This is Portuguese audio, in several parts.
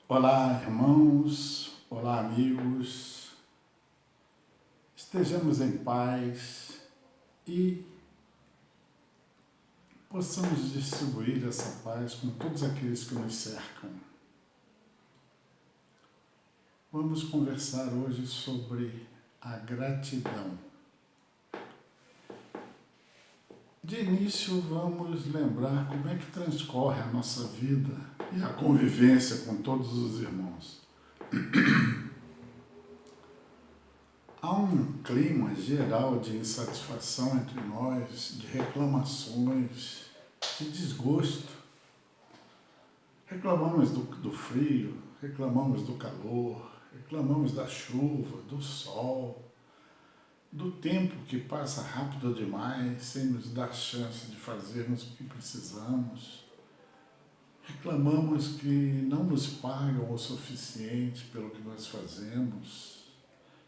Olá, irmãos, olá, amigos, estejamos em paz e possamos distribuir essa paz com todos aqueles que nos cercam. Vamos conversar hoje sobre a gratidão. De início, vamos lembrar como é que transcorre a nossa vida e a convivência com todos os irmãos. Há um clima geral de insatisfação entre nós, de reclamações, de desgosto. Reclamamos do frio, reclamamos do calor, reclamamos da chuva, do sol, do tempo que passa rápido demais, sem nos dar chance de fazermos o que precisamos. Reclamamos que não nos pagam o suficiente pelo que nós fazemos.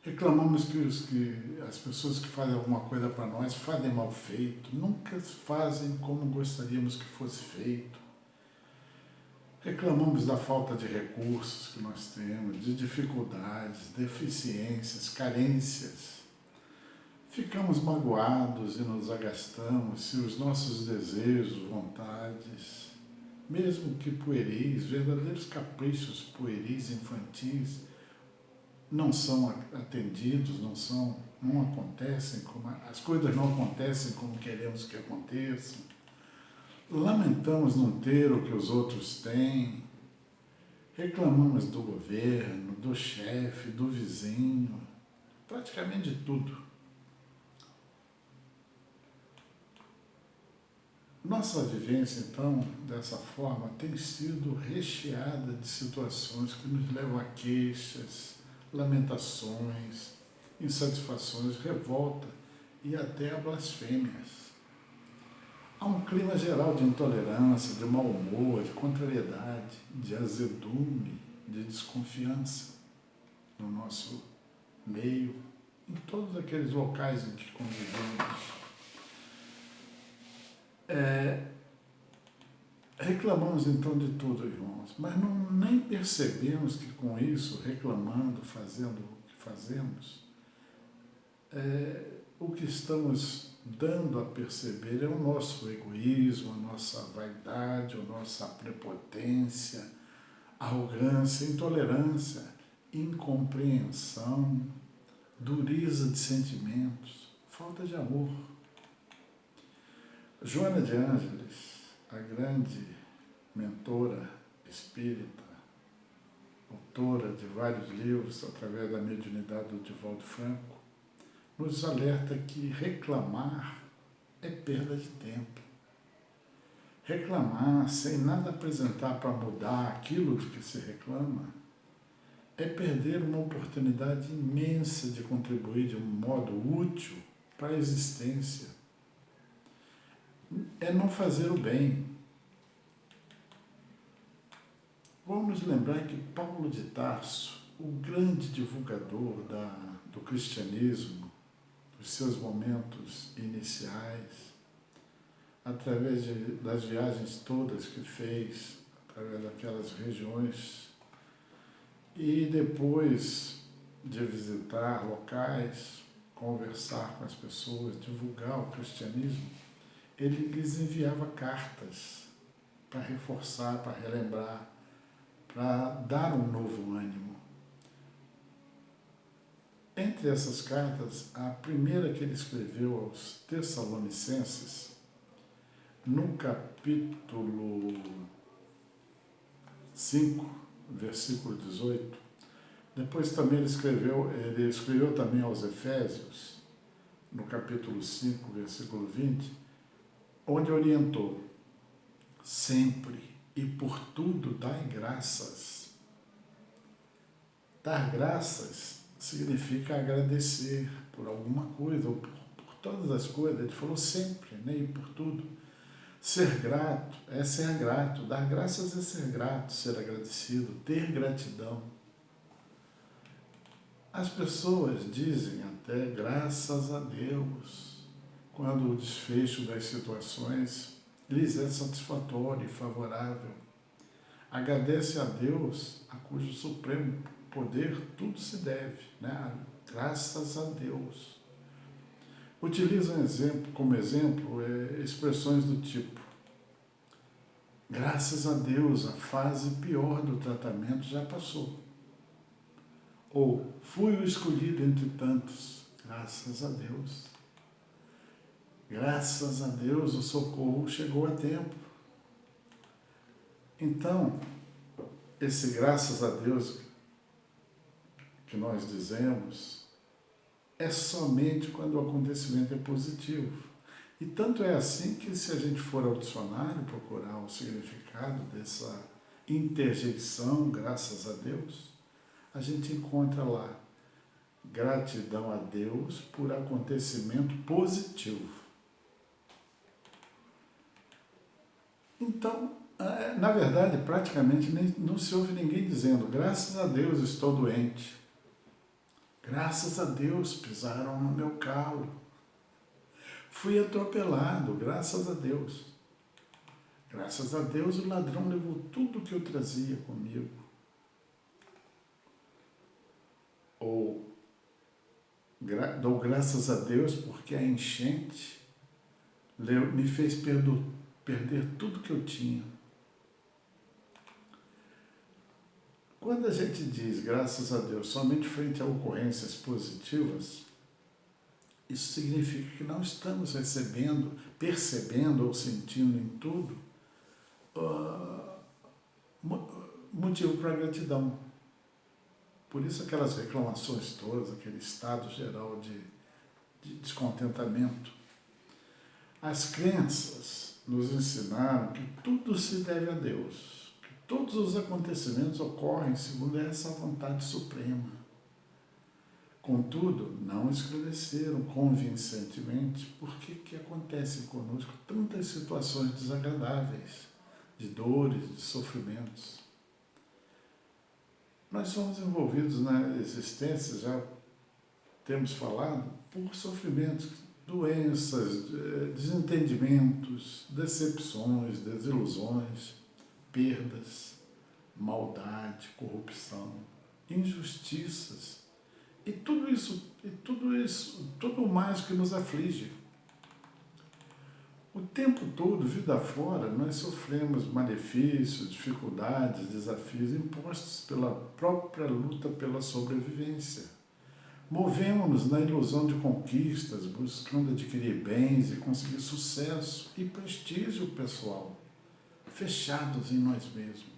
Reclamamos que as pessoas que fazem alguma coisa para nós fazem mal feito, nunca fazem como gostaríamos que fosse feito. Reclamamos da falta de recursos que nós temos, de dificuldades, deficiências, carências. Ficamos magoados e nos agastamos se os nossos desejos, vontades, mesmo que pueris, verdadeiros caprichos pueris, infantis, não são atendidos, não acontecem, as coisas não acontecem como queremos que aconteçam. Lamentamos não ter o que os outros têm. Reclamamos do governo, do chefe, do vizinho, praticamente de tudo. Nossa vivência, então, dessa forma, tem sido recheada de situações que nos levam a queixas, lamentações, insatisfações, revolta e até a blasfêmias. Há um clima geral de intolerância, de mau humor, de contrariedade, de azedume, de desconfiança no nosso meio, em todos aqueles locais em que convivemos. Reclamamos então de tudo, irmãos, mas nem percebemos que com isso, reclamando, fazendo o que fazemos, o que estamos dando a perceber é o nosso egoísmo, a nossa vaidade, a nossa prepotência, arrogância, intolerância, incompreensão, dureza de sentimentos, falta de amor. Joana de Ângeles, a grande mentora espírita, autora de vários livros através da mediunidade do Divaldo Franco, nos alerta que reclamar é perda de tempo. Reclamar sem nada apresentar para mudar aquilo de que se reclama é perder uma oportunidade imensa de contribuir de um modo útil para a existência. É não fazer o bem. Vamos lembrar que Paulo de Tarso, o grande divulgador do cristianismo, dos seus momentos iniciais, através das viagens todas que fez, através daquelas regiões, e depois de visitar locais, conversar com as pessoas, divulgar o cristianismo, ele lhes enviava cartas para reforçar, para relembrar, para dar um novo ânimo. Entre essas cartas, a primeira que ele escreveu aos Tessalonicenses, no capítulo 5, versículo 18, depois também ele escreveu também aos Efésios, no capítulo 5, versículo 20, onde orientou: sempre e por tudo dai graças. Dar graças significa agradecer por alguma coisa, ou por todas as coisas. Ele falou sempre, né? E por tudo. Ser grato é ser grato. Dar graças é ser grato, ser agradecido, ter gratidão. As pessoas dizem até graças a Deus quando o desfecho das situações lhes é satisfatório e favorável. Agradece a Deus, a cujo supremo poder tudo se deve, né? Graças a Deus. Utiliza como exemplo expressões do tipo: graças a Deus, a fase pior do tratamento já passou. Ou, fui o escolhido entre tantos, graças a Deus. Graças a Deus, o socorro chegou a tempo. Então, esse graças a Deus que nós dizemos é somente quando o acontecimento é positivo. E tanto é assim que, se a gente for ao dicionário procurar o significado dessa interjeição, graças a Deus, a gente encontra lá: gratidão a Deus por acontecimento positivo. Então, na verdade, praticamente não se ouve ninguém dizendo: graças a Deus estou doente. Graças a Deus pisaram no meu calo. Fui atropelado, graças a Deus. Graças a Deus o ladrão levou tudo que eu trazia comigo. Ou, dou graças a Deus porque a enchente me fez perder tudo que eu tinha. Quando a gente diz graças a Deus somente frente a ocorrências positivas, isso significa que não estamos percebendo ou sentindo em tudo motivo para gratidão. Por isso aquelas reclamações todas, aquele estado geral de descontentamento. As crenças nos ensinaram que tudo se deve a Deus, que todos os acontecimentos ocorrem segundo essa vontade suprema. Contudo, não esclareceram convincentemente por que acontecem conosco tantas situações desagradáveis, de dores, de sofrimentos. Nós somos envolvidos na existência, já temos falado, por sofrimentos, doenças, desentendimentos, decepções, desilusões, perdas, maldade, corrupção, injustiças, e tudo mais que nos aflige. O tempo todo, vida fora, nós sofremos malefícios, dificuldades, desafios impostos pela própria luta pela sobrevivência. Movemos-nos na ilusão de conquistas, buscando adquirir bens e conseguir sucesso e prestígio pessoal, fechados em nós mesmos.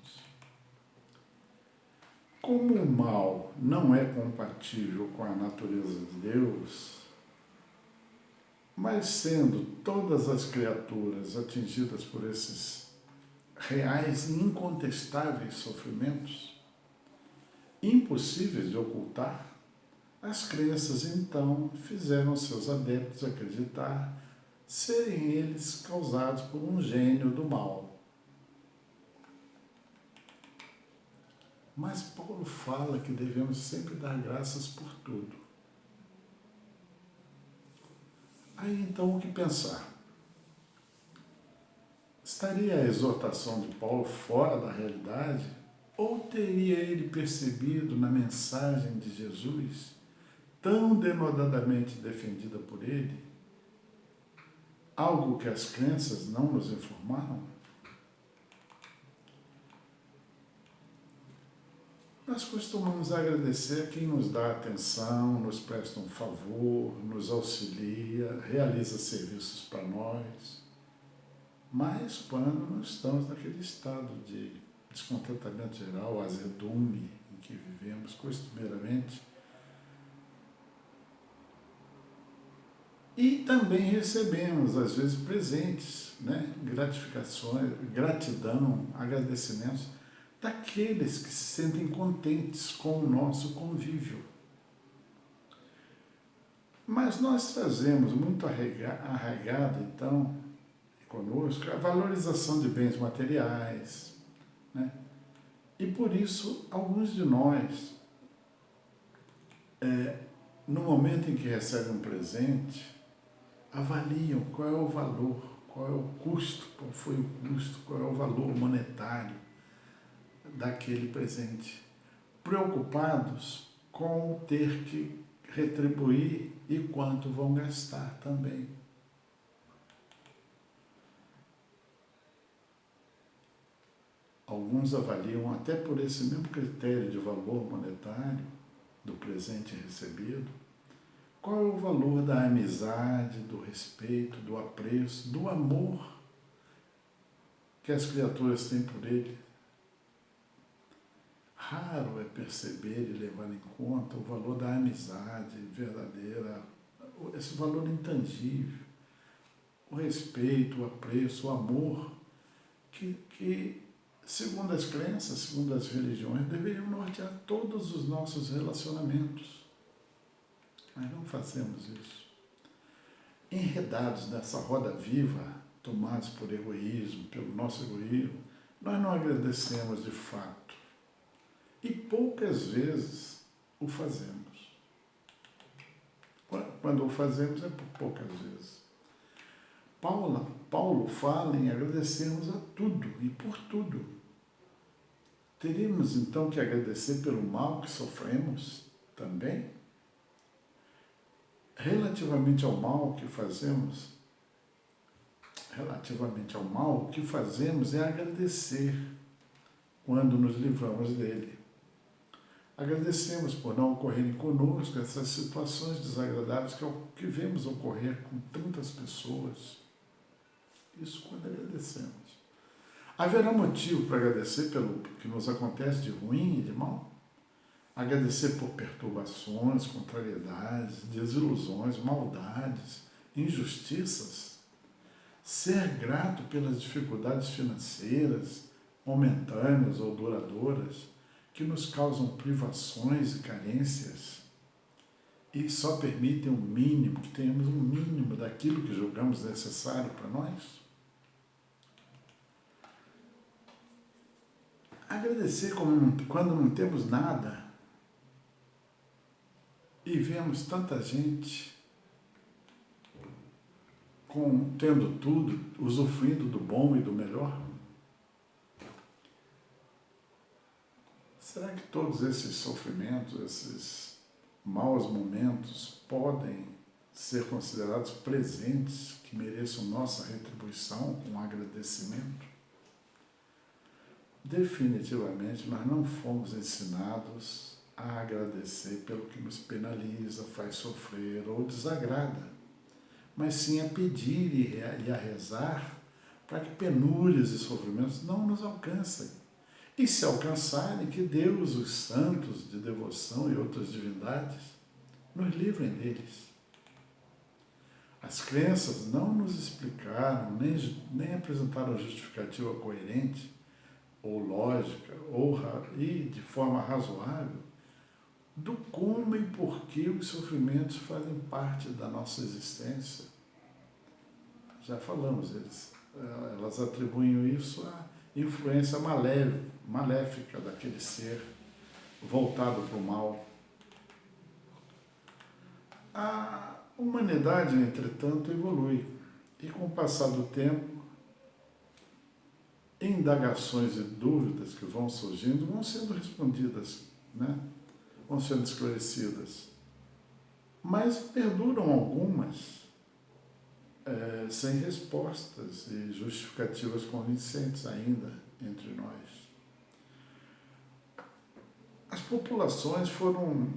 Como o mal não é compatível com a natureza de Deus, mas sendo todas as criaturas atingidas por esses reais e incontestáveis sofrimentos, impossíveis de ocultar, as crenças então fizeram seus adeptos acreditar serem eles causados por um gênio do mal. Mas Paulo fala que devemos sempre dar graças por tudo. Aí então o que pensar? Estaria a exortação de Paulo fora da realidade? Ou teria ele percebido na mensagem de Jesus, tão denodadamente defendida por ele, algo que as crenças não nos informaram? Nós costumamos agradecer a quem nos dá atenção, nos presta um favor, nos auxilia, realiza serviços para nós. Mas quando nós estamos naquele estado de descontentamento geral, azedume em que vivemos costumeiramente, e também recebemos, às vezes, presentes, né? Gratificações, gratidão, agradecimentos, daqueles que se sentem contentes com o nosso convívio. Mas nós trazemos muito arraigado, então, conosco, a valorização de bens materiais, né? E por isso, alguns de nós, no momento em que recebem um presente, avaliam qual é o valor, qual é o custo, qual foi o custo, qual é o valor monetário daquele presente, preocupados com ter que retribuir e quanto vão gastar também. Alguns avaliam até por esse mesmo critério de valor monetário do presente recebido, qual é o valor da amizade, do respeito, do apreço, do amor que as criaturas têm por ele. Raro é perceber e levar em conta o valor da amizade verdadeira, esse valor intangível, o respeito, o apreço, o amor, que segundo as crenças, segundo as religiões, deveriam nortear todos os nossos relacionamentos. Mas não fazemos isso. Enredados nessa roda viva, tomados por egoísmo, pelo nosso egoísmo, nós não agradecemos de fato. E poucas vezes o fazemos. Quando o fazemos é por poucas vezes. Paulo fala em agradecermos a tudo e por tudo. Teríamos então que agradecer pelo mal que sofremos também? Relativamente ao mal, o que fazemos é agradecer quando nos livramos dele. Agradecemos por não ocorrerem conosco essas situações desagradáveis que vemos ocorrer com tantas pessoas. Isso quando agradecemos. Haverá motivo para agradecer pelo que nos acontece de ruim e de mal? Agradecer por perturbações, contrariedades, desilusões, maldades, injustiças? Ser grato pelas dificuldades financeiras, momentâneas ou duradouras, que nos causam privações e carências e só permitem um mínimo, que tenhamos um mínimo daquilo que julgamos necessário para nós? Agradecer quando não temos nada e vemos tanta gente tendo tudo, usufruindo do bom e do melhor? Será que todos esses sofrimentos, esses maus momentos podem ser considerados presentes que mereçam nossa retribuição com agradecimento? Definitivamente, nós não fomos ensinados a agradecer pelo que nos penaliza, faz sofrer ou desagrada, mas sim a pedir e a rezar para que penúrias e sofrimentos não nos alcancem. E se alcançarem, que Deus, os santos de devoção e outras divindades, nos livrem deles. As crenças não nos explicaram, nem apresentaram justificativa coerente, ou lógica, e de forma razoável, do como e porquê os sofrimentos fazem parte da nossa existência. Já falamos, elas atribuem isso à influência maléfica daquele ser voltado para o mal. A humanidade, entretanto, evolui e com o passar do tempo, indagações e dúvidas que vão surgindo vão sendo respondidas, né? Vão sendo esclarecidas. Mas perduram algumas sem respostas e justificativas convincentes ainda entre nós. As populações foram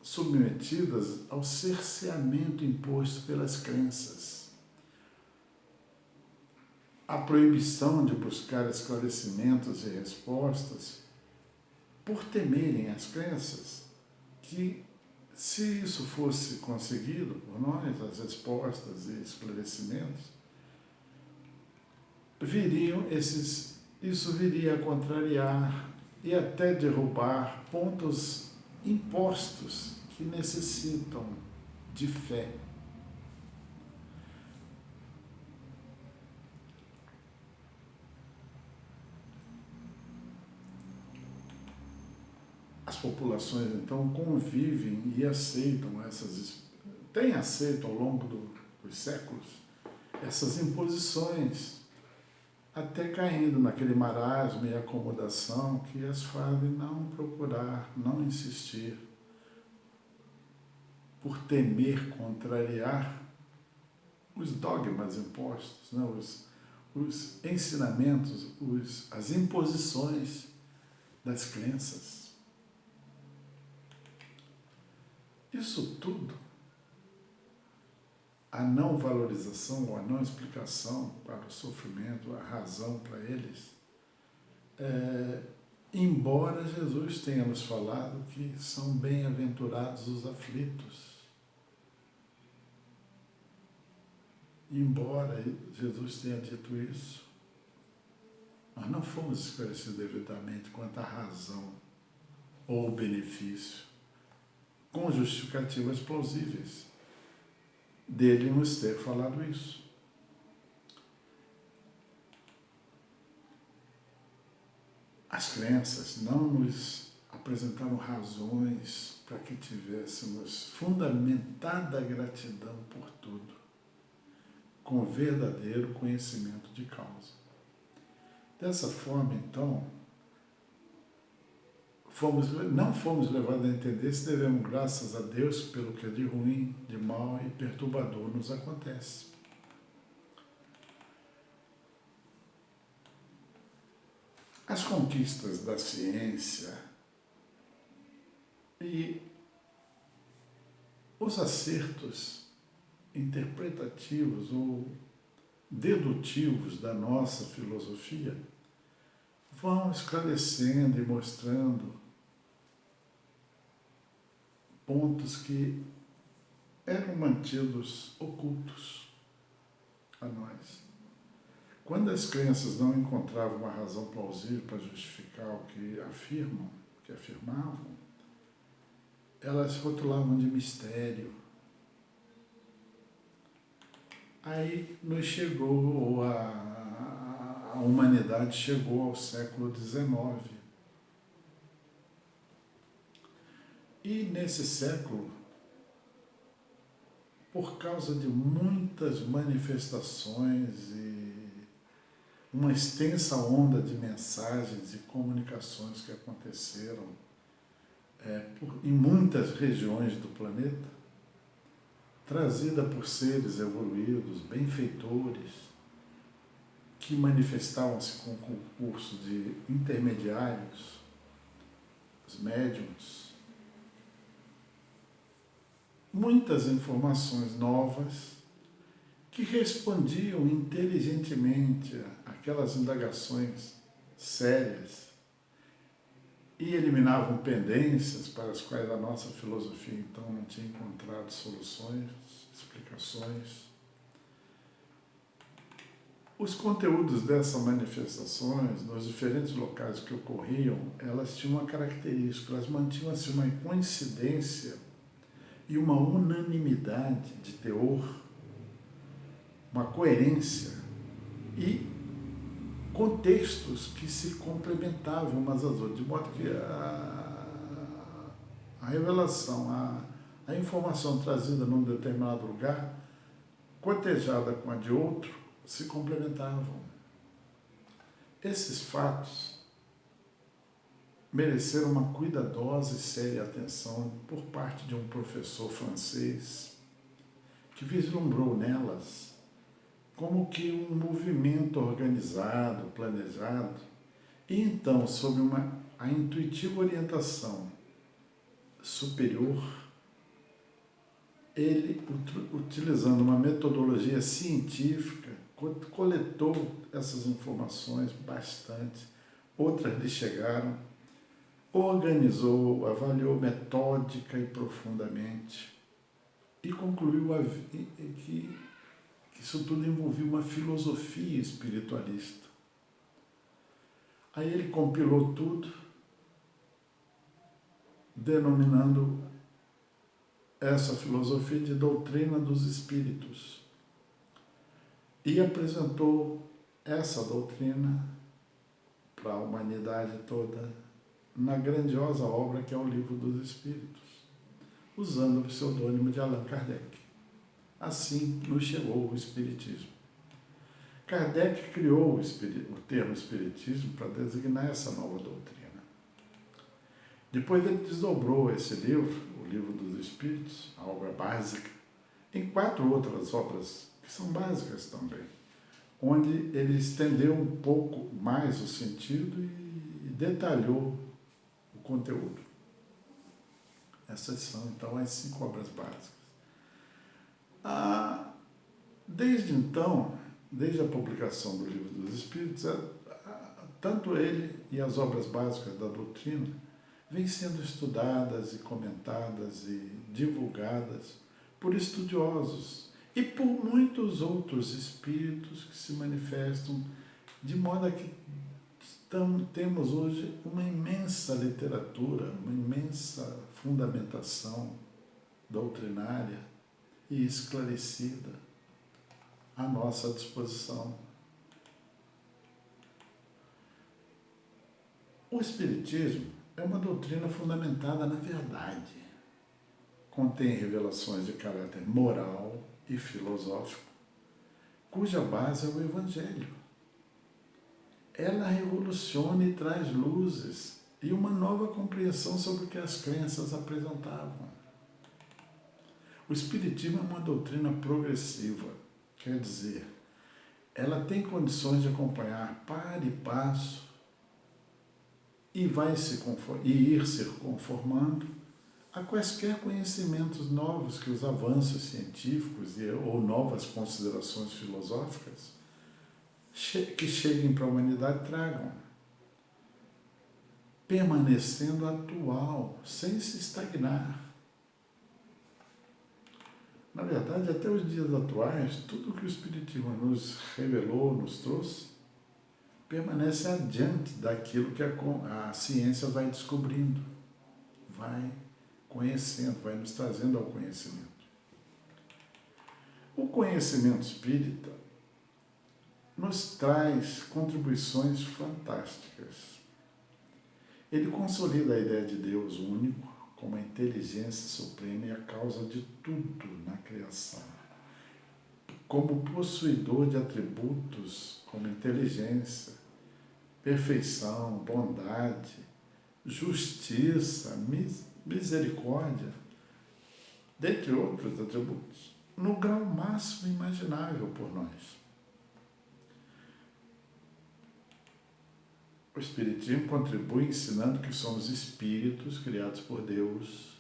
submetidas ao cerceamento imposto pelas crenças, à proibição de buscar esclarecimentos e respostas por temerem as crenças que, se isso fosse conseguido por nós, as respostas e esclarecimentos, isso viria a contrariar e até derrubar pontos impostos que necessitam de fé. As populações, então, convivem e aceitam têm aceito ao longo dos séculos essas imposições, até caindo naquele marasmo e acomodação que as fazem não procurar, não insistir, por temer contrariar os dogmas impostos, né? Os ensinamentos, as imposições das crenças. Isso tudo, a não valorização ou a não explicação para o sofrimento, a razão para eles, embora Jesus tenha nos falado que são bem-aventurados os aflitos, embora Jesus tenha dito isso, nós não fomos esclarecidos devidamente quanto à razão ou o benefício, com justificativas plausíveis dele nos ter falado isso. As crenças não nos apresentaram razões para que tivéssemos fundamentada gratidão por tudo, com verdadeiro conhecimento de causa. Dessa forma, então, não fomos levados a entender se devemos graças a Deus pelo que de ruim, de mal e perturbador nos acontece. As conquistas da ciência e os acertos interpretativos ou dedutivos da nossa filosofia vão esclarecendo e mostrando pontos que eram mantidos ocultos a nós. Quando as crenças não encontravam uma razão plausível para justificar o que afirmavam, elas rotulavam de mistério. Aí nos chegou, a humanidade chegou ao século XIX. E nesse século, por causa de muitas manifestações e uma extensa onda de mensagens e comunicações que aconteceram em muitas regiões do planeta, trazida por seres evoluídos, benfeitores, que manifestavam-se com o concurso de intermediários, os médiuns, muitas informações novas que respondiam inteligentemente àquelas indagações sérias e eliminavam pendências para as quais a nossa filosofia então não tinha encontrado soluções, explicações. Os conteúdos dessas manifestações, nos diferentes locais que ocorriam, elas tinham uma característica, elas mantinham-se uma coincidência e uma unanimidade de teor, uma coerência e contextos que se complementavam umas às outras, de modo que a revelação, a informação trazida num determinado lugar, cotejada com a de outro, se complementavam. Esses fatos mereceram uma cuidadosa e séria atenção por parte de um professor francês que vislumbrou nelas como que um movimento organizado, planejado, e então, sob a intuitiva orientação superior, ele, utilizando uma metodologia científica, coletou essas informações bastante, outras lhe chegaram, organizou, avaliou metódica e profundamente e concluiu que isso tudo envolvia uma filosofia espiritualista. Aí ele compilou tudo, denominando essa filosofia de doutrina dos espíritos, e apresentou essa doutrina para a humanidade toda na grandiosa obra que é o Livro dos Espíritos, usando o pseudônimo de Allan Kardec. Assim nos chegou o Espiritismo. Kardec criou o termo Espiritismo para designar essa nova doutrina. Depois ele desdobrou esse livro, o Livro dos Espíritos, a obra básica, em 4 outras obras que são básicas também, onde ele estendeu um pouco mais o sentido e detalhou o conteúdo. Essas são, então, as 5 obras básicas. Desde então, desde a publicação do Livro dos Espíritos, tanto ele e as obras básicas da doutrina vêm sendo estudadas e comentadas e divulgadas por estudiosos e por muitos outros espíritos que se manifestam, de modo que temos hoje uma imensa literatura, uma imensa fundamentação doutrinária e esclarecida à nossa disposição. O Espiritismo é uma doutrina fundamentada na verdade. Contém revelações de caráter moral e filosófico, cuja base é o Evangelho. Ela revoluciona e traz luzes e uma nova compreensão sobre o que as crenças apresentavam. O Espiritismo é uma doutrina progressiva, quer dizer, ela tem condições de acompanhar par e passo e ir se conformando a quaisquer conhecimentos novos que os avanços científicos ou novas considerações filosóficas que cheguem para a humanidade tragam, permanecendo atual, sem se estagnar. Na verdade, até os dias atuais, tudo que o Espiritismo nos revelou, nos trouxe, permanece adiante daquilo que a ciência vai descobrindo, vai conhecendo, vai nos trazendo ao conhecimento. O conhecimento espírita nos traz contribuições fantásticas. Ele consolida a ideia de Deus único como a inteligência suprema e a causa de tudo na criação, como possuidor de atributos como inteligência, perfeição, bondade, justiça, misericórdia, dentre outros atributos, no grau máximo imaginável por nós. O Espiritismo contribui ensinando que somos espíritos criados por Deus,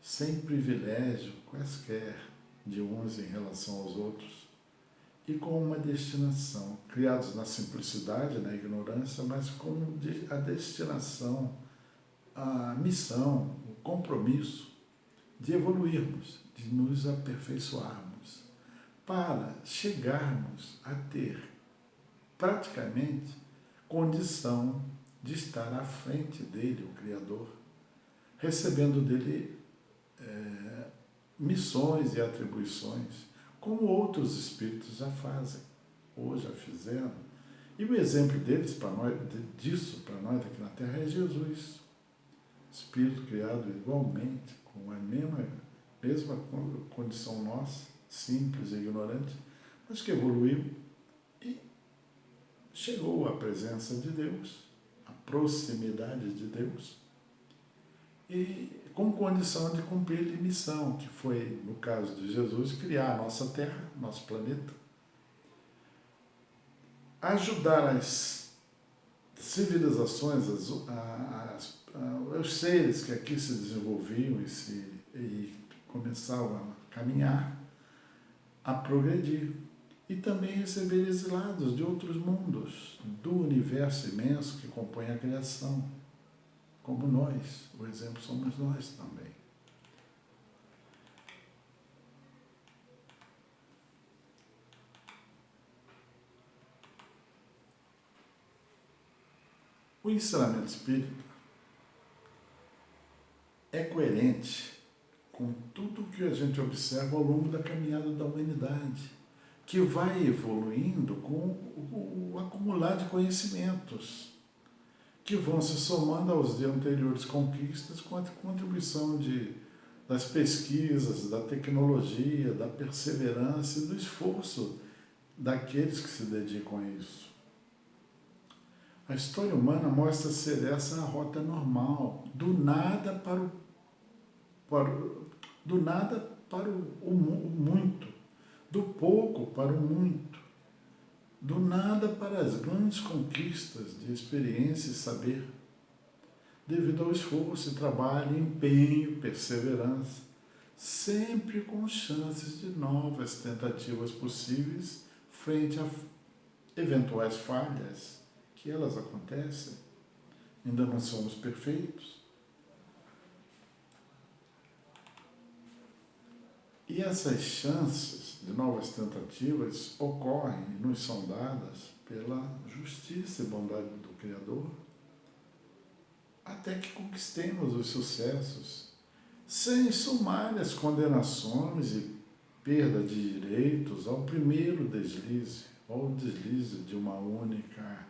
sem privilégio quaisquer de uns em relação aos outros, e com uma destinação, criados na simplicidade, na ignorância, mas com a destinação, a missão, o compromisso de evoluirmos, de nos aperfeiçoarmos, para chegarmos a ter praticamente condição de estar à frente dele, o Criador, recebendo dele missões e atribuições, como outros espíritos já fazem, ou já fizeram. E o exemplo deles, disso para nós aqui na Terra, é Jesus, espírito criado igualmente, com a mesma condição nossa, simples e ignorante, mas que evoluiu e chegou à presença de Deus, à proximidade de Deus, e com condição de cumprir a missão, que foi, no caso de Jesus, criar a nossa Terra, nosso planeta, ajudar as civilizações, os seres que aqui se desenvolviam e começavam a caminhar, a progredir, e também receber exilados de outros mundos, do universo imenso que compõe a criação, como nós. O exemplo somos nós também. O ensinamento espírita é coerente com tudo que a gente observa ao longo da caminhada da humanidade, que vai evoluindo com o acumular de conhecimentos, que vão se somando aos de anteriores conquistas com a contribuição das pesquisas, da tecnologia, da perseverança e do esforço daqueles que se dedicam a isso. A história humana mostra ser essa a rota normal, do nada do nada para o muito, do pouco para o muito, do nada para as grandes conquistas de experiência e saber, devido ao esforço, trabalho, empenho, perseverança, sempre com chances de novas tentativas possíveis frente a eventuais falhas, que elas acontecem. Ainda não somos perfeitos. E essas chances de novas tentativas ocorrem e nos são dadas pela justiça e bondade do Criador, até que conquistemos os sucessos, sem sumárias condenações e perda de direitos ao primeiro deslize, ou deslize de uma única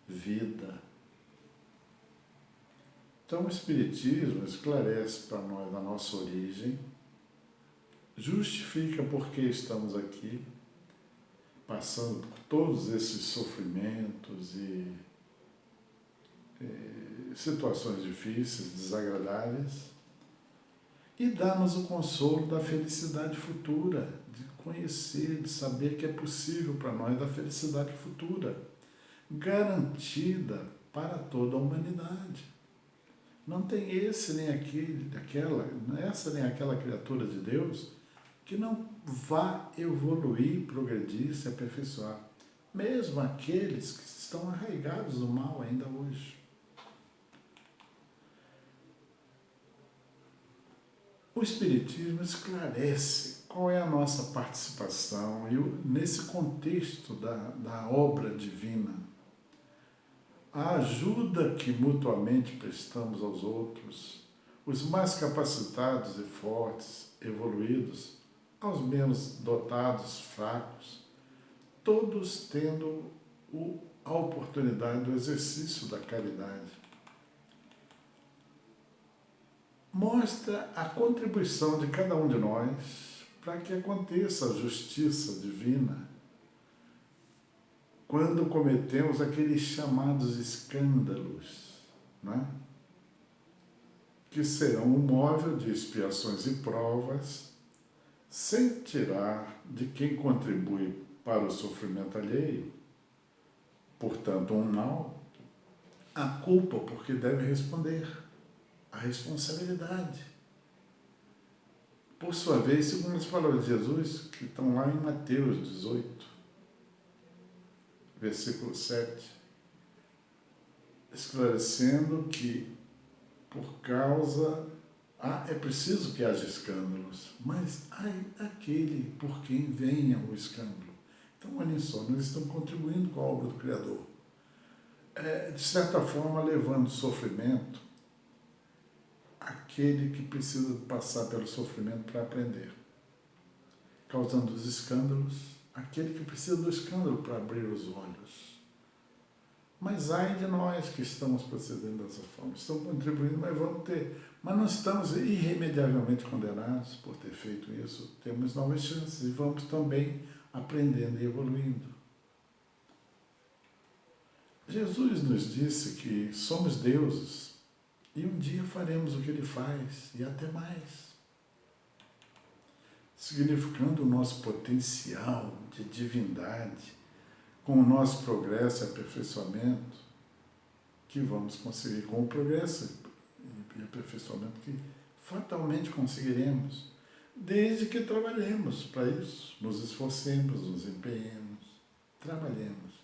vida. Então o Espiritismo esclarece para nós a nossa origem, justifica por que estamos aqui, passando por todos esses sofrimentos e situações difíceis, desagradáveis, e dá-nos o consolo da felicidade futura, de conhecer, de saber que é possível para nós a felicidade futura, garantida para toda a humanidade. Não tem esse nem aquele, essa nem aquela criatura de Deus que não vá evoluir, progredir, se aperfeiçoar. Mesmo aqueles que estão arraigados no mal ainda hoje. O Espiritismo esclarece qual é a nossa participação nesse contexto da obra divina. A ajuda que mutuamente prestamos aos outros, os mais capacitados e fortes, evoluídos, aos menos dotados, fracos, todos tendo a oportunidade do exercício da caridade. Mostra a contribuição de cada um de nós para que aconteça a justiça divina quando cometemos aqueles chamados escândalos, né? Que serão um móvel de expiações e provas, sem tirar de quem contribui para o sofrimento alheio, portanto um mal, a culpa porque deve responder, a responsabilidade. Por sua vez, segundo as palavras de Jesus, que estão lá em Mateus 18, versículo 7, esclarecendo que é preciso que haja escândalos, mas ai aquele por quem venha o escândalo. Então, olhem só, nós estamos contribuindo com a obra do Criador. De certa forma, levando sofrimento àquele que precisa passar pelo sofrimento para aprender. Causando os escândalos, aquele que precisa do escândalo para abrir os olhos. Mas ai de nós que estamos procedendo dessa forma. Estamos contribuindo, mas não estamos irremediavelmente condenados por ter feito isso. Temos novas chances e vamos também aprendendo e evoluindo. Jesus nos disse que somos deuses e um dia faremos o que Ele faz e até mais. Significando o nosso potencial de divindade, com o nosso progresso e aperfeiçoamento, que vamos conseguir com o progresso e aperfeiçoamento que fatalmente conseguiremos, desde que trabalhemos para isso, nos esforcemos, nos empenhemos, trabalhemos.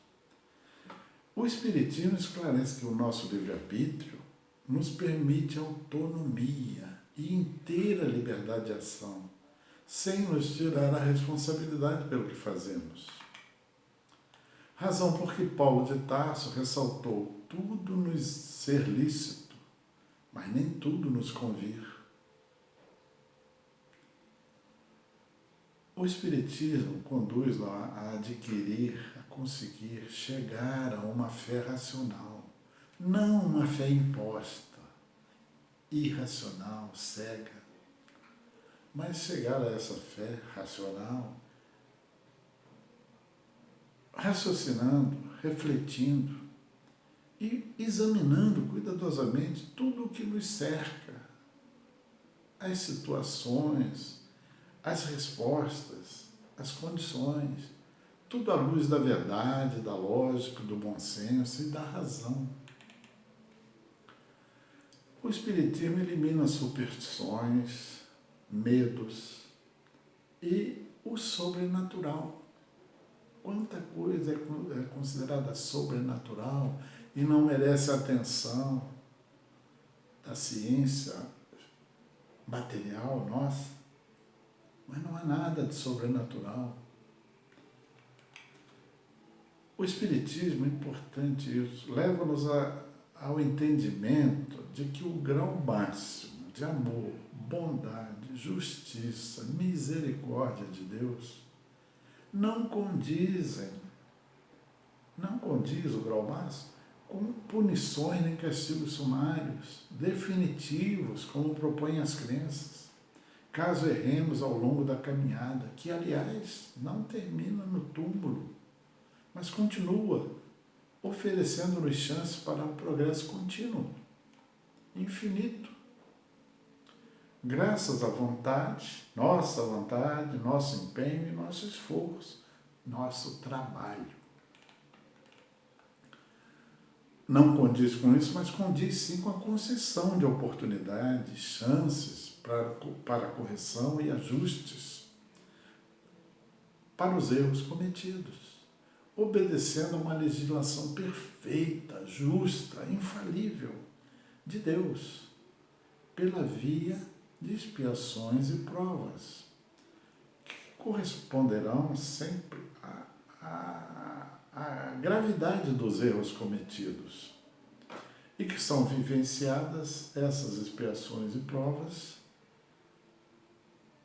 O Espiritismo esclarece que o nosso livre-arbítrio nos permite autonomia e inteira liberdade de ação, sem nos tirar a responsabilidade pelo que fazemos. Razão por que Paulo de Tarso ressaltou tudo nos ser lícito, mas nem tudo nos convir. O Espiritismo conduz a adquirir, a conseguir chegar a uma fé racional, não uma fé imposta, irracional, cega, mas chegar a essa fé racional raciocinando, refletindo e examinando cuidadosamente tudo o que nos cerca, as situações, as respostas, as condições, tudo à luz da verdade, da lógica, do bom senso e da razão. O Espiritismo elimina superstições, medos e o sobrenatural. Quanta coisa é considerada sobrenatural e não merece a atenção da ciência material nossa, mas não há nada de sobrenatural. O Espiritismo, é importante isso, leva-nos ao entendimento de que o grau máximo de amor, bondade, justiça, misericórdia de Deus não condiz o grau máximo com punições nem castigos sumários, definitivos, como propõem as crenças, caso erremos ao longo da caminhada, que, aliás, não termina no túmulo, mas continua oferecendo-nos chances para um progresso contínuo, infinito. Graças à vontade, nosso empenho e nosso esforço, nosso trabalho. Não condiz com isso, mas condiz sim com a concessão de oportunidades, chances para correção e ajustes para os erros cometidos, obedecendo a uma legislação perfeita, justa, infalível de Deus, pela via de expiações e provas, que corresponderão sempre à gravidade dos erros cometidos e que são vivenciadas, essas expiações e provas,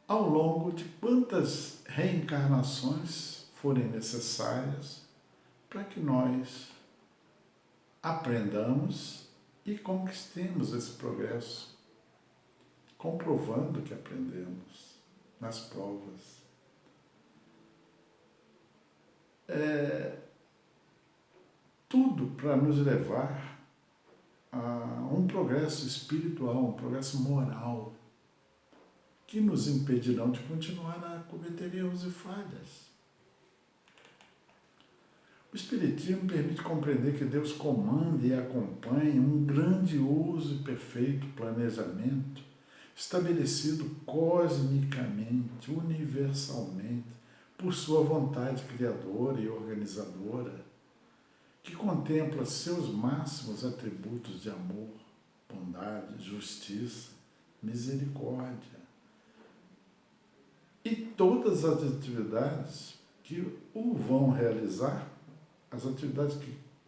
ao longo de quantas reencarnações forem necessárias para que nós aprendamos e conquistemos esse progresso, comprovando que aprendemos nas provas. Tudo para nos levar a um progresso espiritual, um progresso moral, que nos impedirão de continuar a cometer erros e falhas. O Espiritismo permite compreender que Deus comanda e acompanha um grandioso e perfeito planejamento estabelecido cosmicamente, universalmente, por sua vontade criadora e organizadora, que contempla seus máximos atributos de amor, bondade, justiça, misericórdia. E todas as atividades que o vão realizar, as atividades que